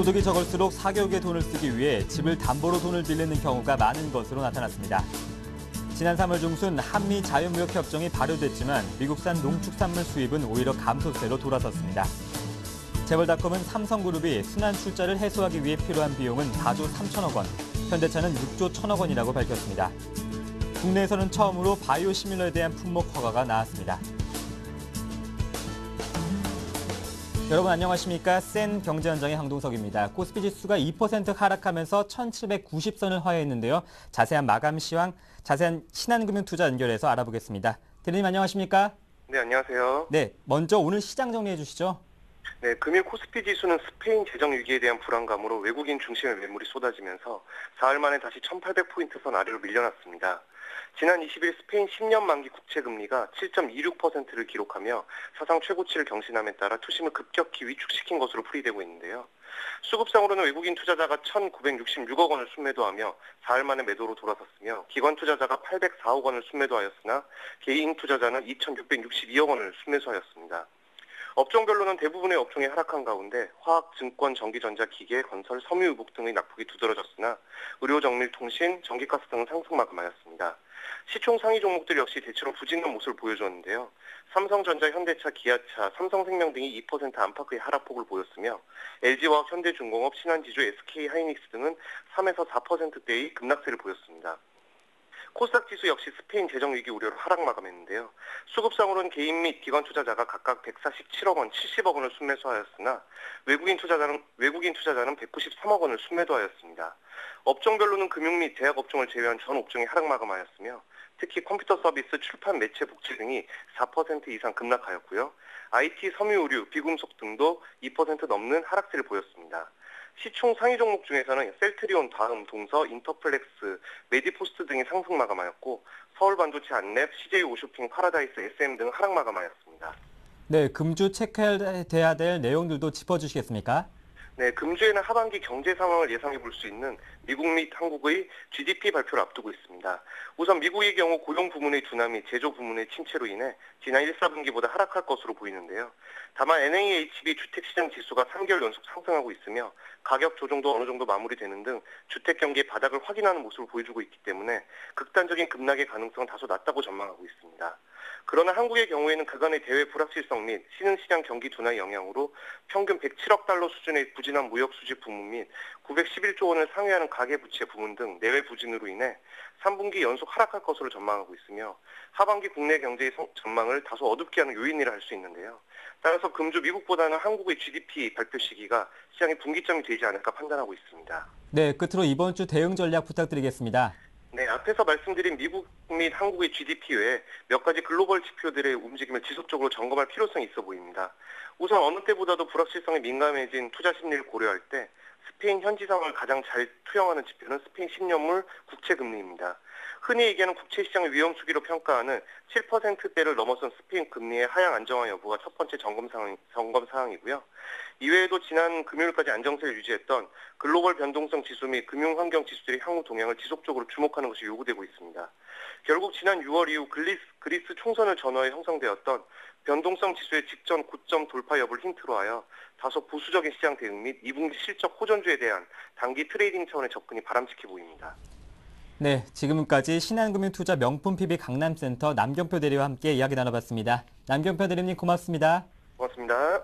소득이 적을수록 사교육에 돈을 쓰기 위해 집을 담보로 돈을 빌리는 경우가 많은 것으로 나타났습니다. 지난 3월 중순 한미 자유무역협정이 발효됐지만 미국산 농축산물 수입은 오히려 감소세로 돌아섰습니다. 재벌닷컴은 삼성그룹이 순환 출자를 해소하기 위해 필요한 비용은 4조 3천억 원, 현대차는 6조 1천억 원이라고 밝혔습니다. 국내에서는 처음으로 바이오 시밀러에 대한 품목 허가가 나왔습니다. 여러분 안녕하십니까? 센 경제현장의 황동석입니다. 코스피 지수가 2% 하락하면서 1790선을 하회했는데요. 자세한 마감 시황, 자세한 신한금융투자 연결해서 알아보겠습니다. 대리님 안녕하십니까? 네, 안녕하세요. 네, 먼저 오늘 시장 정리해 주시죠. 네, 금일 코스피 지수는 스페인 재정 위기에 대한 불안감으로 외국인 중심의 매물이 쏟아지면서 사흘 만에 다시 1800포인트 선 아래로 밀려났습니다. 지난 20일 스페인 10년 만기 국채 금리가 7.26%를 기록하며 사상 최고치를 경신함에 따라 투심을 급격히 위축시킨 것으로 풀이되고 있는데요. 수급상으로는 외국인 투자자가 1966억 원을 순매도하며 사흘 만에 매도로 돌아섰으며 기관 투자자가 804억 원을 순매도하였으나 개인 투자자는 2662억 원을 순매수하였습니다. 업종별로는 대부분의 업종이 하락한 가운데 화학, 증권, 전기전자, 기계, 건설, 섬유유복 등의 낙폭이 두드러졌으나 의료, 정밀, 통신, 전기가스 등은 상승 마감하였습니다. 시총 상위 종목들 역시 대체로 부진한 모습을 보여주었는데요. 삼성전자, 현대차, 기아차, 삼성생명 등이 2% 안팎의 하락폭을 보였으며 LG화학, 현대중공업, 신한지주, SK하이닉스 등은 3에서 4%대의 급락세를 보였습니다. 코스닥 지수 역시 스페인 재정 위기 우려로 하락 마감했는데요. 수급상으로는 개인 및 기관 투자자가 각각 147억 원, 70억 원을 순매수하였으나 외국인 투자자는 193억 원을 순매도하였습니다. 업종별로는 금융 및 제약 업종을 제외한 전 업종이 하락 마감하였으며 특히 컴퓨터 서비스, 출판, 매체, 복지 등이 4% 이상 급락하였고요. IT, 섬유, 의류, 비금속 등도 2% 넘는 하락세를 보였습니다. 시총 상위 종목 중에서는 셀트리온, 다음, 동서, 인터플렉스, 메디포스트 등이 상승 마감하였고 서울반도체, 안랩, CJ오쇼핑, 파라다이스, SM 등 하락 마감하였습니다. 네, 금주 체크해야 될 내용들도 짚어주시겠습니까? 네, 금주에는 하반기 경제 상황을 예상해 볼 수 있는 미국 및 한국의 GDP 발표를 앞두고 있습니다. 우선 미국의 경우 고용 부문의 둔화 및 제조 부문의 침체로 인해 지난 1, 4분기보다 하락할 것으로 보이는데요. 다만 NAHB 주택시장 지수가 3개월 연속 상승하고 있으며 가격 조정도 어느 정도 마무리되는 등 주택 경기의 바닥을 확인하는 모습을 보여주고 있기 때문에 극단적인 급락의 가능성은 다소 낮다고 전망하고 있습니다. 그러나 한국의 경우에는 그간의 대외 불확실성 및 신흥시장 경기 둔화의 영향으로 평균 107억 달러 수준의 부진한 무역 수지 부문 및 911조 원을 상회하는 가계부채 부문 등 내외 부진으로 인해 3분기 연속 하락할 것으로 전망하고 있으며 하반기 국내 경제의 전망을 다소 어둡게 하는 요인이라 할 수 있는데요. 따라서 금주 미국보다는 한국의 GDP 발표 시기가 시장의 분기점이 되지 않을까 판단하고 있습니다. 네, 끝으로 이번 주 대응 전략 부탁드리겠습니다. 네, 앞에서 말씀드린 미국 및 한국의 GDP 외에 몇 가지 글로벌 지표들의 움직임을 지속적으로 점검할 필요성이 있어 보입니다. 우선 어느 때보다도 불확실성에 민감해진 투자 심리를 고려할 때 스페인 현지 상황을 가장 잘 투영하는 지표는 스페인 10년물 국채 금리입니다. 흔히 얘기하는 국채 시장의 위험 수기로 평가하는 7%대를 넘어선 스페인 금리의 하향 안정화 여부가 첫 번째 점검 사항이고요. 이외에도 지난 금요일까지 안정세를 유지했던 글로벌 변동성 지수 및 금융환경 지수들의 향후 동향을 지속적으로 주목하는 것이 요구되고 있습니다. 결국 지난 6월 이후 그리스 총선을 전후해 형성되었던 변동성 지수의 직전 고점 돌파 여부를 힌트로 하여 다소 보수적인 시장 대응 및 2분기 실적 호전주에 대한 단기 트레이딩 차원의 접근이 바람직해 보입니다. 네, 지금까지 신한금융투자 명품 PB 강남센터 남경표 대리와 함께 이야기 나눠봤습니다. 남경표 대리님 고맙습니다. 고맙습니다.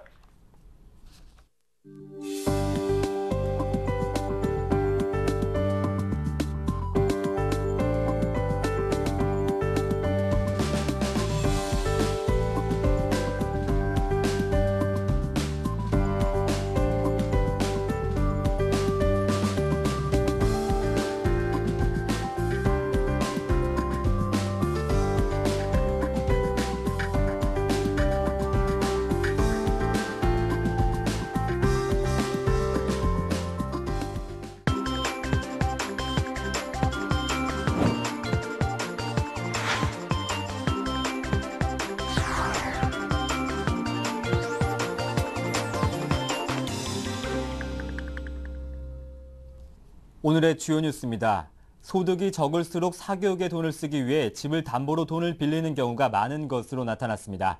오늘의 주요 뉴스입니다. 소득이 적을수록 사교육에 돈을 쓰기 위해 집을 담보로 돈을 빌리는 경우가 많은 것으로 나타났습니다.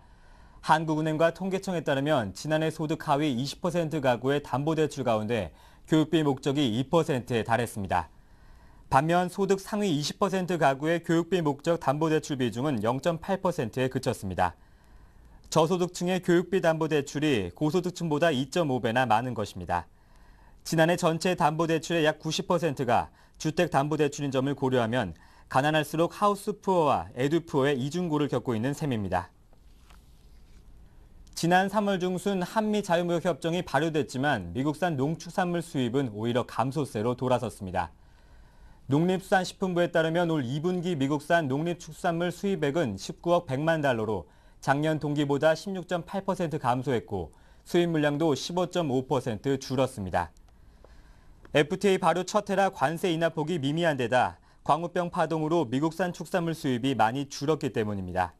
한국은행과 통계청에 따르면 지난해 소득 하위 20% 가구의 담보대출 가운데 교육비 목적이 2%에 달했습니다. 반면 소득 상위 20% 가구의 교육비 목적 담보대출 비중은 0.8%에 그쳤습니다. 저소득층의 교육비 담보대출이 고소득층보다 2.5배나 많은 것입니다. 지난해 전체 담보대출의 약 90%가 주택담보대출인 점을 고려하면 가난할수록 하우스푸어와 에듀푸어의 이중고를 겪고 있는 셈입니다. 지난 3월 중순 한미 자유무역 협정이 발효됐지만 미국산 농축산물 수입은 오히려 감소세로 돌아섰습니다. 농림수산식품부에 따르면 올 2분기 미국산 농림축산물 수입액은 19억 100만 달러로 작년 동기보다 16.8% 감소했고 수입 물량도 15.5% 줄었습니다. FTA 발효 첫 해라 관세 인하폭이 미미한 데다 광우병 파동으로 미국산 축산물 수입이 많이 줄었기 때문입니다.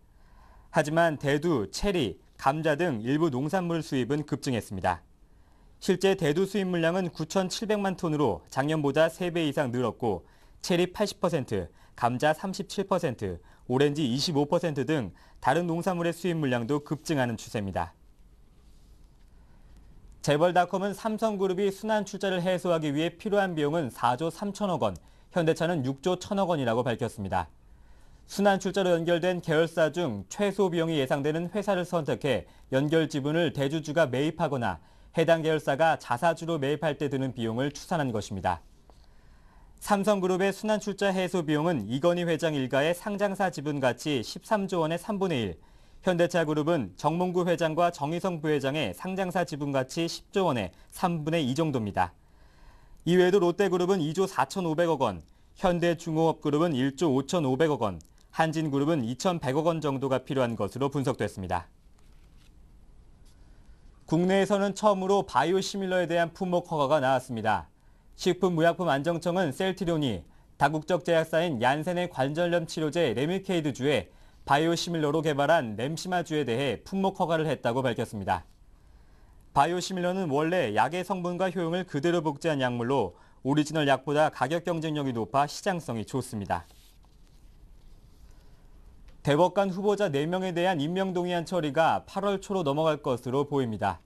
하지만 대두, 체리, 감자 등 일부 농산물 수입은 급증했습니다. 실제 대두 수입 물량은 9,700만 톤으로 작년보다 3배 이상 늘었고 체리 80%, 감자 37%, 오렌지 25% 등 다른 농산물의 수입 물량도 급증하는 추세입니다. 재벌닷컴은 삼성그룹이 순환 출자를 해소하기 위해 필요한 비용은 4조 3천억 원, 현대차는 6조 1천억 원이라고 밝혔습니다. 순환 출자로 연결된 계열사 중 최소 비용이 예상되는 회사를 선택해 연결 지분을 대주주가 매입하거나 해당 계열사가 자사주로 매입할 때 드는 비용을 추산한 것입니다. 삼성그룹의 순환 출자 해소 비용은 이건희 회장 일가의 상장사 지분 가치 13조 원의 3분의 1, 현대차그룹은 정몽구 회장과 정의성 부회장의 상장사 지분 가치 10조 원의 3분의 2 정도입니다. 이외에도 롯데그룹은 2조 4,500억 원, 현대중공업그룹은 1조 5,500억 원, 한진그룹은 2,100억 원 정도가 필요한 것으로 분석됐습니다. 국내에서는 처음으로 바이오시밀러에 대한 품목 허가가 나왔습니다. 식품의약품안정청은 셀트리온이 다국적 제약사인 얀센의 관절염 치료제 레미케이드주에 바이오시밀러로 개발한 램시마주에 대해 품목 허가를 했다고 밝혔습니다. 바이오시밀러는 원래 약의 성분과 효용을 그대로 복제한 약물로 오리지널 약보다 가격 경쟁력이 높아 시장성이 좋습니다. 대법관 후보자 4명에 대한 임명동의안 처리가 8월 초로 넘어갈 것으로 보입니다.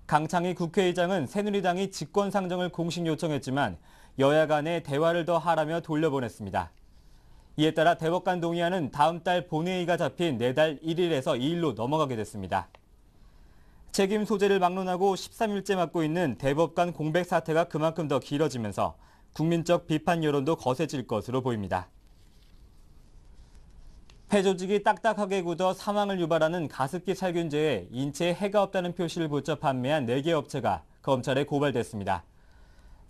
강창희 국회의장은 새누리당이 직권상정을 공식 요청했지만 여야 간에 대화를 더 하라며 돌려보냈습니다. 이에 따라 대법관 동의안은 다음 달 본회의가 잡힌 내달 1일에서 2일로 넘어가게 됐습니다. 책임 소재를 막론하고 13일째 맡고 있는 대법관 공백 사태가 그만큼 더 길어지면서 국민적 비판 여론도 거세질 것으로 보입니다. 폐조직이 딱딱하게 굳어 사망을 유발하는 가습기 살균제에 인체에 해가 없다는 표시를 붙여 판매한 4개 업체가 검찰에 고발됐습니다.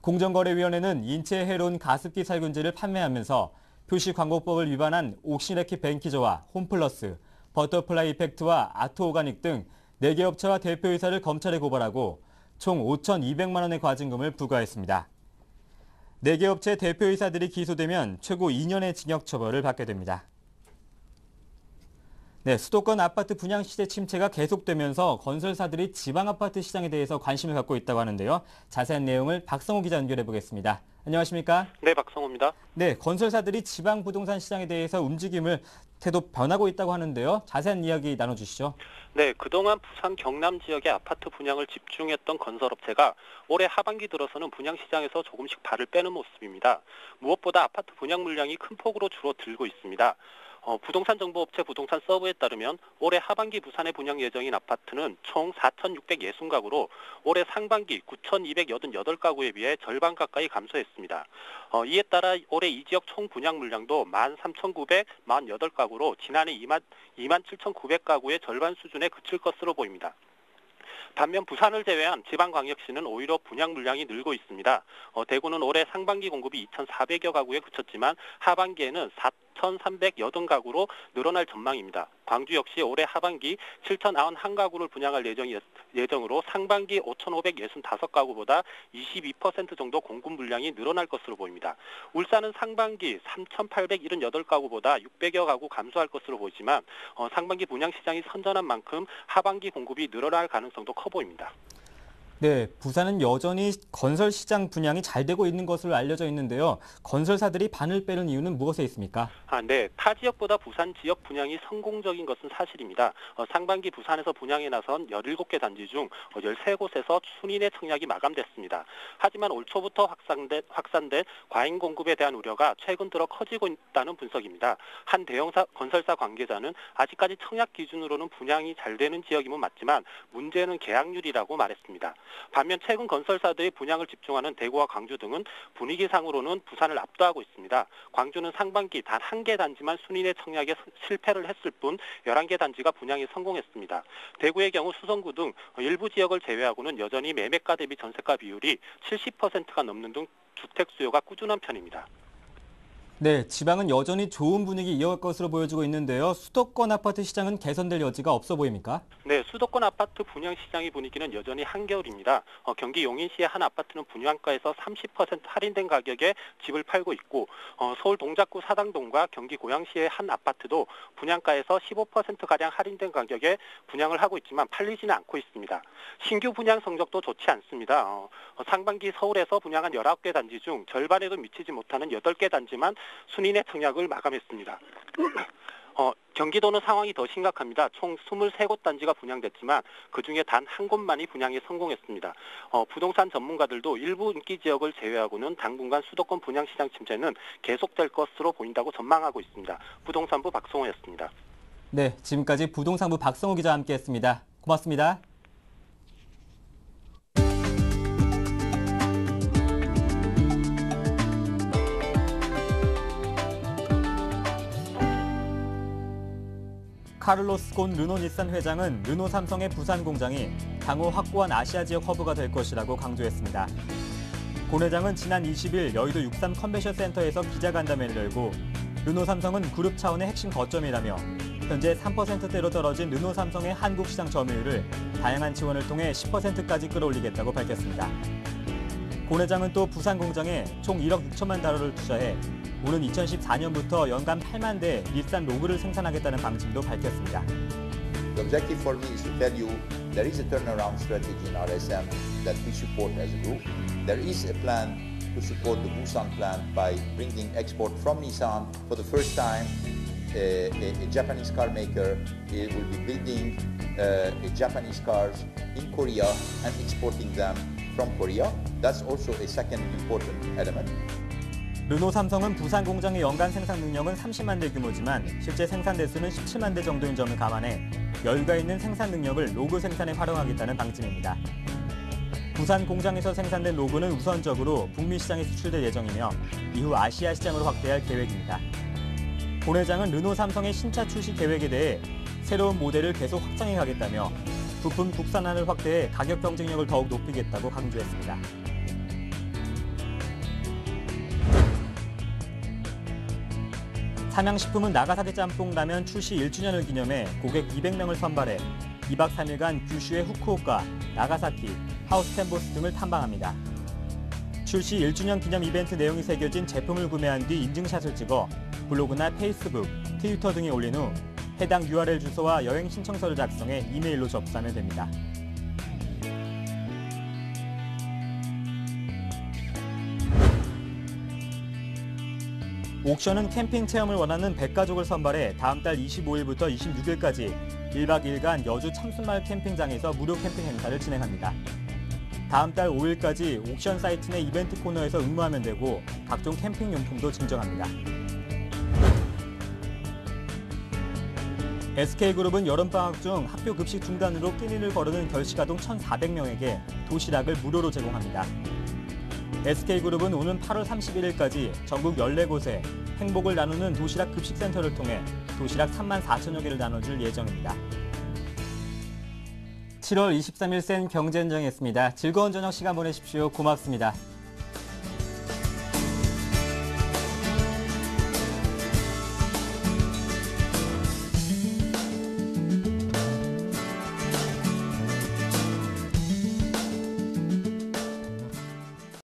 공정거래위원회는 인체에 해로운 가습기 살균제를 판매하면서 표시광고법을 위반한 옥시레키 벤키저와 홈플러스, 버터플라이 이펙트와 아트오가닉 등 4개 업체와 대표이사를 검찰에 고발하고 총 5,200만 원의 과징금을 부과했습니다. 4개 업체 대표이사들이 기소되면 최고 2년의 징역 처벌을 받게 됩니다. 네, 수도권 아파트 분양 시세 침체가 계속되면서 건설사들이 지방 아파트 시장에 대해서 관심을 갖고 있다고 하는데요. 자세한 내용을 박성호 기자 연결해 보겠습니다. 안녕하십니까? 네, 박성호입니다. 네, 건설사들이 지방 부동산 시장에 대해서 움직임을 태도 변하고 있다고 하는데요. 자세한 이야기 나눠주시죠. 네, 그동안 부산 경남 지역의 아파트 분양을 집중했던 건설업체가 올해 하반기 들어서는 분양 시장에서 조금씩 발을 빼는 모습입니다. 무엇보다 아파트 분양 물량이 큰 폭으로 줄어들고 있습니다. 부동산 정보업체 부동산 서브에 따르면 올해 하반기 부산에 분양 예정인 아파트는 총 4,660가구로 올해 상반기 9,288가구에 비해 절반 가까이 감소했습니다. 이에 따라 올해 이 지역 총 분양 물량도 13,948가구로 지난해 27,900가구의 절반 수준에 그칠 것으로 보입니다. 반면 부산을 제외한 지방광역시는 오히려 분양 물량이 늘고 있습니다. 대구는 올해 상반기 공급이 2,400여 가구에 그쳤지만 하반기에는 4,380가구로 늘어날 전망입니다. 광주 역시 올해 하반기 7,091가구를 분양할 예정으로 상반기 5,565가구보다 22% 정도 공급 물량이 늘어날 것으로 보입니다. 울산은 상반기 3,878가구보다 600여 가구 감소할 것으로 보이지만 상반기 분양 시장이 선전한 만큼 하반기 공급이 늘어날 가능성도 커 보입니다. 네, 부산은 여전히 건설 시장 분양이 잘 되고 있는 것으로 알려져 있는데요. 건설사들이 반을 빼는 이유는 무엇에 있습니까? 네. 타 지역보다 부산 지역 분양이 성공적인 것은 사실입니다. 상반기 부산에서 분양에 나선 17개 단지 중 13곳에서 순인의 청약이 마감됐습니다. 하지만 올 초부터 확산된 과잉 공급에 대한 우려가 최근 들어 커지고 있다는 분석입니다. 한 대형 건설사 관계자는 아직까지 청약 기준으로는 분양이 잘 되는 지역임은 맞지만 문제는 계약률이라고 말했습니다. 반면 최근 건설사들이 분양을 집중하는 대구와 광주 등은 분위기상으로는 부산을 압도하고 있습니다. 광주는 상반기 단 한 개 단지만 순인의 청약에 실패를 했을 뿐 11개 단지가 분양에 성공했습니다. 대구의 경우 수성구 등 일부 지역을 제외하고는 여전히 매매가 대비 전세가 비율이 70%가 넘는 등 주택 수요가 꾸준한 편입니다. 네, 지방은 여전히 좋은 분위기 이어갈 것으로 보여지고 있는데요. 수도권 아파트 시장은 개선될 여지가 없어 보입니까? 네, 수도권 아파트 분양 시장의 분위기는 여전히 한겨울입니다. 경기 용인시의 한 아파트는 분양가에서 30% 할인된 가격에 집을 팔고 있고 서울 동작구 사당동과 경기 고양시의 한 아파트도 분양가에서 15%가량 할인된 가격에 분양을 하고 있지만 팔리지는 않고 있습니다. 신규 분양 성적도 좋지 않습니다. 상반기 서울에서 분양한 19개 단지 중 절반에도 미치지 못하는 8개 단지만 순인의 청약을 마감했습니다. 경기도는 상황이 더 심각합니다. 총 23곳 단지가 분양됐지만 그중에 단 한 곳만이 분양에 성공했습니다. 부동산 전문가들도 일부 인기 지역을 제외하고는 당분간 수도권 분양시장 침체는 계속될 것으로 보인다고 전망하고 있습니다. 부동산부 박성호였습니다. 네, 지금까지 부동산부 박성호 기자와 함께했습니다. 고맙습니다. 카를로스 곤 르노-닛산 회장은 르노-삼성의 부산 공장이 향후 확고한 아시아 지역 허브가 될 것이라고 강조했습니다. 곤 회장은 지난 20일 여의도 63 컨벤션 센터에서 기자간담회를 열고 르노-삼성은 그룹 차원의 핵심 거점이라며 현재 3%대로 떨어진 르노-삼성의 한국 시장 점유율을 다양한 지원을 통해 10%까지 끌어올리겠다고 밝혔습니다. 곤 회장은 또 부산 공장에 총 1억 6천만 달러를 투자해 오는 2014년부터 연간 8만 대 닛산 로그를 생산하겠다는 방침도 밝혔습니다. The objective for me is to tell you there is a turnaround strategy in RSM that we support as a group. There is a plan to support the Busan plant by bringing export from Nissan. For the first time, a Japanese car maker will be building Japanese cars in Korea and exporting them from Korea. That's also a second important element. 르노-삼성은 부산 공장의 연간 생산 능력은 30만 대 규모지만 실제 생산 대수는 17만 대 정도인 점을 감안해 여유가 있는 생산 능력을 로그 생산에 활용하겠다는 방침입니다. 부산 공장에서 생산된 로그는 우선적으로 북미 시장에 수출될 예정이며 이후 아시아 시장으로 확대할 계획입니다. 곤 회장은 르노-삼성의 신차 출시 계획에 대해 새로운 모델을 계속 확장해 가겠다며 부품 국산화를 확대해 가격 경쟁력을 더욱 높이겠다고 강조했습니다. 삼양식품은 나가사키 짬뽕 라면 출시 1주년을 기념해 고객 200명을 선발해 2박 3일간 규슈의 후쿠오카, 나가사키, 하우스텐보스 등을 탐방합니다. 출시 1주년 기념 이벤트 내용이 새겨진 제품을 구매한 뒤 인증샷을 찍어 블로그나 페이스북, 트위터 등에 올린 후 해당 URL 주소와 여행 신청서를 작성해 이메일로 접수하면 됩니다. 옥션은 캠핑 체험을 원하는 100가족을 선발해 다음 달 25일부터 26일까지 1박 2일간 여주 참순마을 캠핑장에서 무료 캠핑 행사를 진행합니다. 다음 달 5일까지 옥션 사이트 내 이벤트 코너에서 응모하면 되고 각종 캠핑 용품도 증정합니다. SK그룹은 여름방학 중 학교 급식 중단으로 끼니를 거르는 결식아동 1,400명에게 도시락을 무료로 제공합니다. SK그룹은 오는 8월 31일까지 전국 14곳에 행복을 나누는 도시락 급식센터를 통해 도시락 3만 4천여 개를 나눠줄 예정입니다. 7월 23일 센 경제 현장이었습니다. 즐거운 저녁 시간 보내십시오. 고맙습니다.